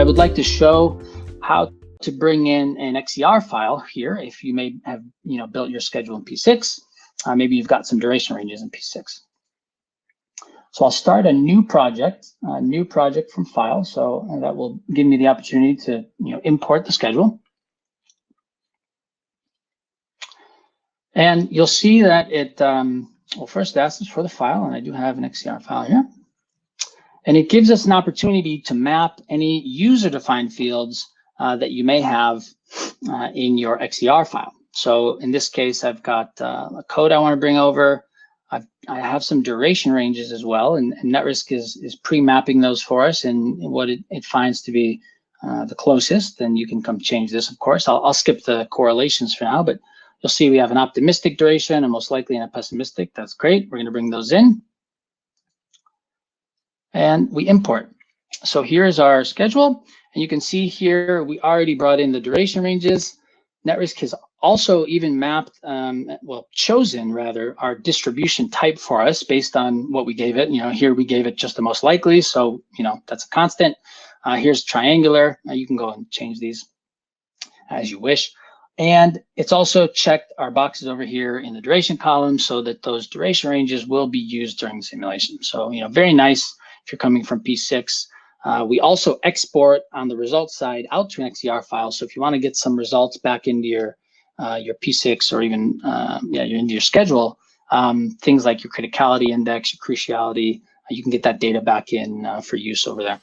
would like to show how to bring in an XER file here. If you may have built your schedule in P6, maybe you've got some duration ranges in P6. So I'll start a new project from file. So that will give me the opportunity to import the schedule. And you'll see that it well, first asks us for the file, and I do have an XER file here. And it gives us an opportunity to map any user-defined fields that you may have in your XER file. So in this case, I've got a code I want to bring over. I have some duration ranges as well, and NetRisk is pre-mapping those for us and what it finds to be the closest. And you can come change this, of course. I'll skip the correlations for now, but you'll see we have an optimistic duration and most likely a pessimistic. That's great. We're going to bring those in. And we import. So here's our schedule. And you can see here, we already brought in the duration ranges. NetRisk has also even mapped, chosen rather, our distribution type for us based on what we gave it. Here we gave it just the most likely. So, that's a constant. Here's triangular. You can go and change these as you wish. And it's also checked our boxes over here in the duration column so that those duration ranges will be used during the simulation. So, very nice if you're coming from P6. We also export on the results side out to an XER file. So if you want to get some results back into your P6 or even into your schedule, things like your criticality index, your cruciality, you can get that data back in for use over there.